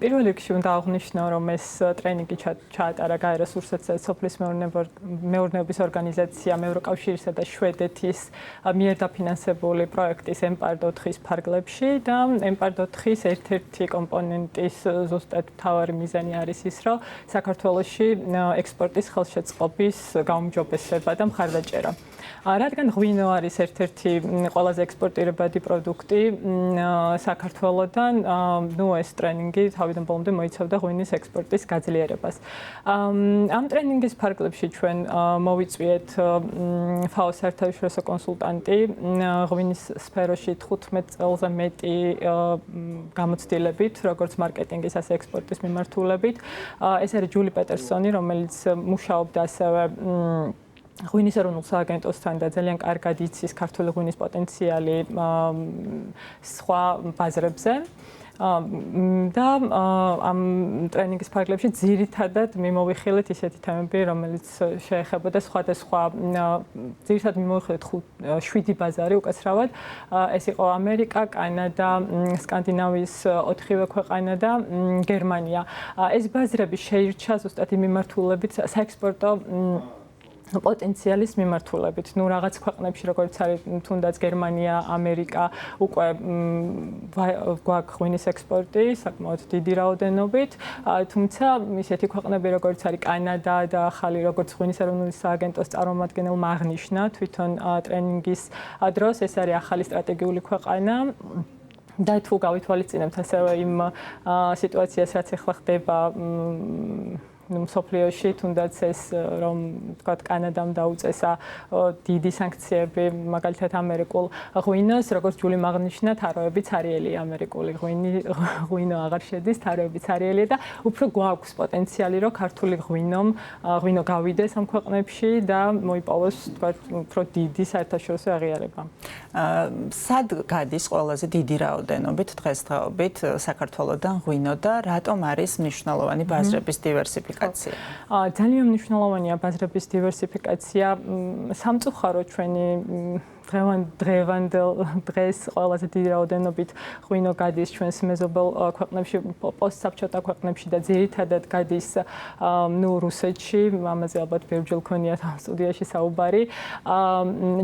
პირველ რიგში უნდა აღვნიშნო, რომ ეს ტრენინგი ჩაატარა გაეროს რუსეთის სოფლის მეურნეობის ორგანიზაციამ ევროკავშირისა და შვედეთის მიერ დაფინანსებული პროექტის EMPARD-4-ის ფარგლებში და EMPARD-4-ის ერთ-ერთი კომპონენტის ზუსტად მთავარი მიზანი არის ის, რომ საქართველოში ექსპორტის ხელშეწყობის გაუმჯობესება და მხარდაჭერა. რადგან ღვინო არის ერთ-ერთი ყველაზე ექსპორტირებადი პროდუქტი საქართველოდან, ეს ტრენინგი თავიდან ბოლომდე მოიცავდა ღვინის ექსპორტის გაძლიერებას. ამ ტრენინგის ფარგლებში ჩვენ მოვიწვიეთ FAO-ს საერთაშორისო კონსულტანტი ღვინის სფეროში 15 წელზე მეტი გამოცდილებით, როგორც მარკეტინგის, ასე ექსპორტის მიმართულებით. ეს არის ჯული პეტერსონი, რომელიც მუშაობდა ასევე ღვინის ეროვნულ სააგენტოსთან და ძალიან კარგად იცის ქართული ღვინის პოტენციალი სხვა ბაზრებზე. და ამ ტრენინგის ფარგლებში ძირითადად მიმოვიხილეთ ისეთი თემები, რომელიც შეეხებოდა სხვადასხვა ძირითადად მიმოვიხილეთ 7 ბაზარი უკაცრავად. ეს იყო ამერიკა, კანადა, სკანდინავიის 4-ვე ქვეყანა და გერმანია. ეს ბაზრები შეირჩა ზუსტად იმ მიმართულებით საექსპორტო პოტენციალის მიმართულებით. რაღაც ქვეყნებში, როგორც არის თუნდაც გერმანია, ამერიკა, უკვე გვაქვს ღვინის ექსპორტი, საკმაოდ დიდი რაოდენობით, თუმცა ისეთი ქვეყნები, როგორც არის კანადა და ახალი, როგორც ღვინის ეროვნული სააგენტოს წარმომადგენელმა აღნიშნა თვითონ ტრენინგის დროს, ეს არის ახალი სტრატეგიული ქვეყანა. და თუ გავითვალისწინებთ ასევე იმ სიტუაციას, რაც ახლა ხდება მსოფლიოში, თუნდაც ეს რომ ვთქვათ კანადამ დაუწესა დიდი სანქციები, მაგალითად ამერიკულ ღვინოს, როგორც ჯული აღნიშნა, თაროებიც არიელი ამერიკული ღვინო აღარ შედის, თაროებიც არიელია და უფრო გვაქვს პოტენციალი, რომ ქართული ღვინო გავიდეს ამ ქვეყნებში და მოიპოვოს, ვთქვათ, უფრო დიდი საერთაშორისო აღიარება. სად გადის ყველაზე დიდი რაოდენობით დღესდღეობით საქართველოდან ღვინო და რატომ არის მნიშვნელოვანი ბაზრების დივერსიფიკაცია? ძალიან მნიშვნელოვანია ბაზრების დივერსიფიკაცია. სამწუხაროდ ჩვენი დღევანდელ დღეს ყველაზე დიდი რაოდენობით ღვინო გადის ჩვენს მეზობელ ქვეყნებში, პოსტსაბჭოთა ქვეყნებში და ძირითადად გადის რუსეთში, ამაზე ალბათ ბევრჯერ გქონიათ ამ სტუდიაში საუბარი.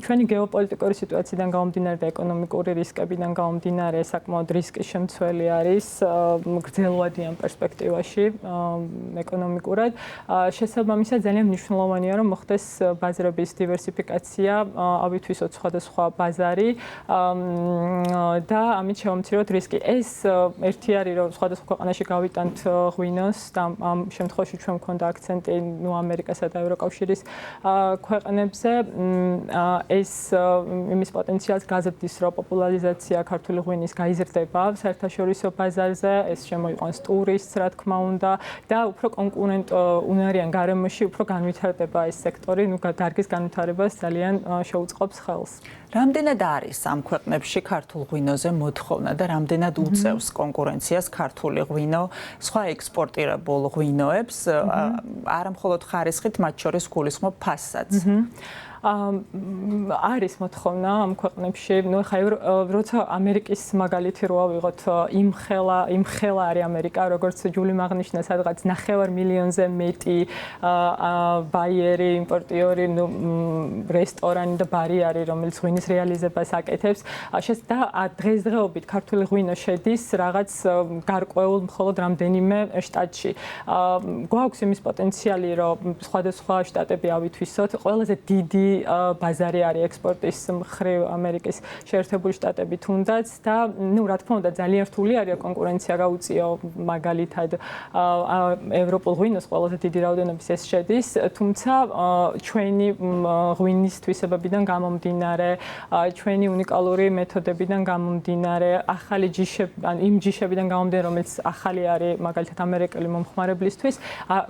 ჩვენი გეოპოლიტიკური სიტუაციიდან გამომდინარე და ეკონომიკური რისკებიდან გამომდინარე საკმაოდ რისკის შემცველი არის გრძელვადიან პერსპექტივაში ეკონომიკურად. შესაბამისად ძალიან მნიშვნელოვანია, რომ მოხდეს ბაზრების დივერსიფიკაცია, ავითვისოთ სხვა ბაზარი და ამით შევამციროთ რისკი. ეს ერთი არის, რომ სხვადასხვა ქვეყანაში გავიტანთ ღვინოს და ამ შემთხვევაში ჩვენ მქონდა აქცენტი ამერიკასა და ევროკავშირის ქვეყნებზე. ეს იმის პოტენციალს გაზრდის, რომ პოპულარიზაცია ქართული ღვინის გაიზრდება საერთაშორისო ბაზარზე, ეს შემოიყვანს ტურისტს, რა თქმა უნდა, და უფრო კონკურენტუნარიან გარემოში უფრო განვითარდება ეს სექტორი, დარგის განვითარებას ძალიან შეუწყობს ხელს. რამდენად არის ამ ქვეყნებში ქართულ ღვინოზე მოთხოვნა და რამდენად უწევს კონკურენციას ქართული ღვინო სხვა ექსპორტირებულ ღვინოებს, არა მხოლოდ ხარისხით, მათ შორის გულისხმობ ფასსაც? არის მოთხოვნა ამ ქვეყნებში. ხა როცა ამერიკის მაგალითი რო ავიღოთ, იმხელა არის ამერიკა, როგორც ჯული აღნიშნა, სადღაც 9 მილიონზე მეტი ბაიერი, იმპორტიორი, რესტორანი და ბარი არის, რომელიც ღვინის რეალიზებას აკეთებს. და დღესდღეობით ქართული ღვინო შედის რაღაც გარკვეულ მხოლოდ რამდენიმე შტატში. გვაქვს იმის პოტენციალი, რომ სხვადასხვა შტატები ავითვისოთ. ყველაზე დიდი ბაზარი არის ექსპორტის მხრივ ამერიკის შეერთებული შტატები თუნდაც და რა თქმა უნდა ძალიან რთული არის კონკურენცია გაუწიო მაგალითად ევროპულ ღვინოს ყველაზე დიდი რაოდენობის ეს შედის, თუმცა ჩვენი ღვინის თვისებებიდან გამომდინარე, ჩვენი უნიკალური მეთოდებიდან გამომდინარე, ახალი ჯიშები, ან იმ ჯიშებიდან გამომდინარე, რომელიც ახალი არის მაგალითად ამერიკელი მომხმარებლისთვის,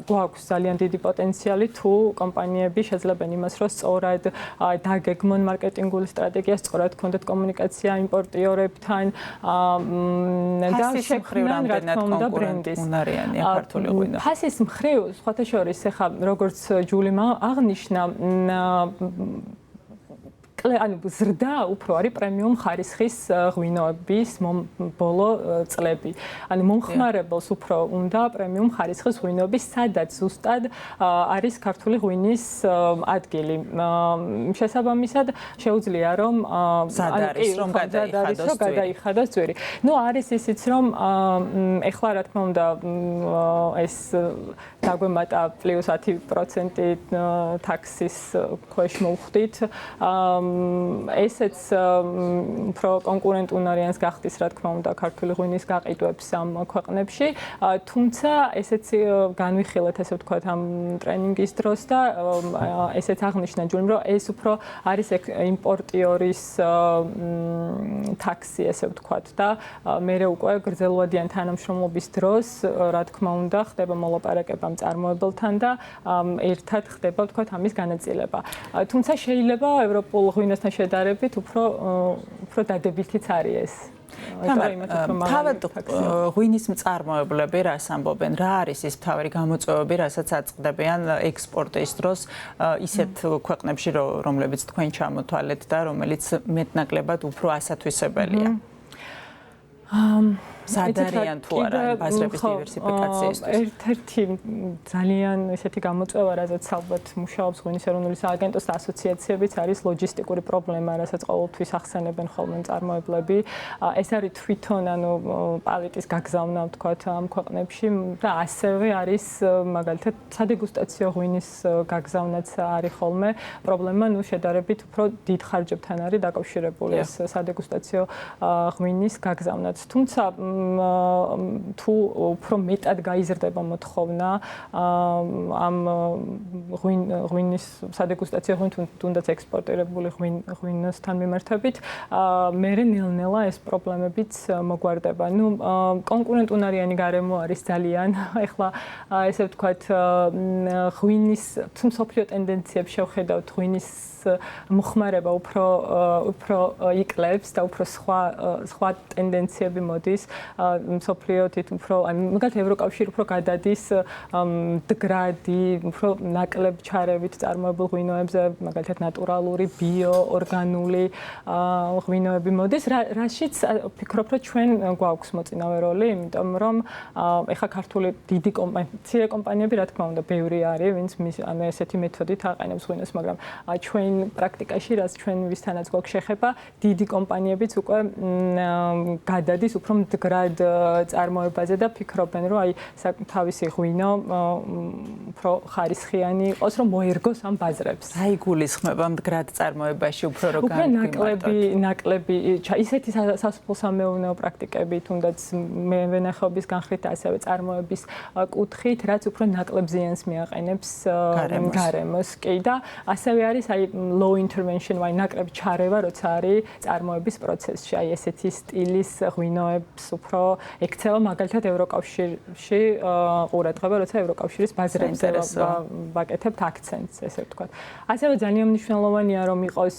გვაქვს ძალიან დიდი პოტენციალი თუ კომპანიები შეძლებენ იმას, რომ სწორად დაგეგმონ მარკეტინგული სტრატეგია, სწორად კონდეთ კომუნიკაცია იმპორტიორებთან და შექმნან რა თქმა უნდა ბრენდის. ქართული ღვინო. ფასის მხრივ, სხვათა შორის, ახლა როგორც ჯული აღნიშნა, ანუ ზრდა უფრო არის პრემიუმ ხარისხის ღვინოების ბოლო წლები. ანუ მომხმარებელს უფრო უნდა პრემიუმ ხარისხის ღვინოების, სადაც ზუსტად არის ქართული ღვინის ადგილი. შესაბამისად, შეუძლია რომ გადაიხადოს ძვირი. ნუ არის ისიც რომ ეხლა რა თქმა უნდა ეს დაგვემატა პლუს 10% ტაქსის ქვეშ მოვხდით. ესეც უფრო კონკურენტუნარიანს გახდის რა თქმა უნდა ქართული ღვინის გაყიდვებს ამ ქვეყნებში. თუმცა ესეც განვიხილეთ ესე ვთქვათ ამ ტრენინგის დროს და ესეც აღნიშნა ჯუნი რომ ეს უფრო არის იმპორტიორის ტაქსი ესე ვთქვათ და მერე უკვე გრძელვადიან თანამშრომლობის დროს რა თქმა უნდა ხდება მოლაპარაკება მწარმოებელთან და ერთად ხდება ვთქვათ ამის განაწილება. თუმცა შეიძლება ევროპულ ღვინოსთან შედარებით უფრო დადებითიც არის ეს. თავად ღვინის მწარმოებლები რას ამბობენ? რა არის ის მთავარი გამოწვევები, რასაც აწყდებიან ექსპორტის დროს ისეთ ქვეყნებში, რომლებიც თქვენ ჩამოთვალეთ და რომელიც მეტნაკლებად უფრო ასათვისებელია? სადარიან თუ არა ბაზრების დივერსიფიკაციისთვის. ერთ-ერთი ძალიან ესეთი გამოწვევა, რაზეც ალბათ მუშაობს ღვინის ეროვნული სააგენტოს ასოციაციებიც არის ლოჯისტიკური პრობლემა, რასაც ყოველთვის ახსენებენ ხოლმე მწარმოებლები. ეს არის თვითონ ანუ პალეტის გაგზავნა ვთქვათ ამ ქვეყნებში და ასევე არის მაგალითად სადეგუსტაციო ღვინის გაგზავნაც არის ხოლმე პრობლემა, ნუ შედარებით უფრო დიდ ხარჯებთან არის დაკავშირებული ეს სადეგუსტაციო ღვინის გაგზავნაც. თუმცა თუ უფრო მეტად გაიზრდება მოთხოვნა ამ ღვინის სადეგუსტაციო ღვინით თუნდაც ექსპორტირებული ღვინოსთან მიმართებით, მერე ნელ-ნელა ეს პრობლემებიც მოგვარდება. ნუ კონკურენტუნარიანი გარემო არის ძალიან. ეხლა ესე ვთქვათ ღვინის მსოფლიო ტენდენციებს შევხედავთ ღვინის მოხმარება უფრო იკლებს და უფრო სხვა ტენდენციები მოდის მსოფლიოთით უფრო მაგალითად ევროკავშირი უფრო გადადის მდგრადი უფრო ნაკლებ ჩარევით წარმოებულ ღვინოებზე მაგალითად ნატურალური ბიო ორგანული ღვინოები მოდის რაშიც ვფიქრობ რომ ჩვენ გვაქვს მოწინავე როლი იმიტომ რომ ეხა ქართული დიდი მცირე კომპანიები რა თქმა უნდა ბევრი არის ვინც ანუ ესეთი მეთოდით აყენებს ღვინოს მაგრამ ჩვენ პრაქტიკაში რაც ჩვენ ვისთანაც გვაქვს შეხება დიდი კომპანიებიც უკვე გადადის უფრო მდგრად წარმოებაზე და ფიქრობენ რომ აი თავისი ღვინო უფრო ხარისხიანი იყოს რომ მოერგოს ამ ბაზრებს. აი გულისხმება მდგრად წარმოებაში უფრო რო ნაკლები ისეთი სასოფლო-სამეურნეო პრაქტიკები თუნდაც მევენახეობის განხრით და ასევე წარმოების კუთხით რაც უფრო ნაკლებ ზიანს მიაყენებს გარემოს კი და ასევე არის აი low intervention აი ნაკლებ ჩარევა როცა არის წარმოების პროცესში აი ესეთი სტილის ღვინოებს უფრო ექცევა მაგალითად ევროკავშირში ყურადღება როცა ევროკავშირის ბაზრებზე ვაკეთებთ აქცენტს ესე ვთქვათ. ასევე ძალიან მნიშვნელოვანია რომ იყოს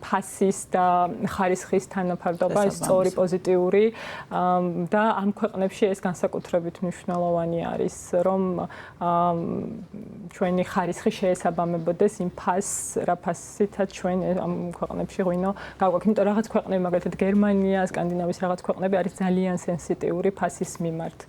ფასის და ხარისხის თანაფარდობა სწორი პოზიტიური და ამ ქვეყნებში ეს განსაკუთრებით მნიშვნელოვანი არის რომ ჩვენი ხარისხი შეესაბამებოდეს იმ რა ფასითაც ჩვენ ამ ქვეყნებში ღვინო გავაქვს. იმიტომ რაღაც ქვეყნები მაგალითად გერმანია, სკანდინავიის რაღაც ქვეყნები არის ძალიან სენსიტიური ფასის მიმართ.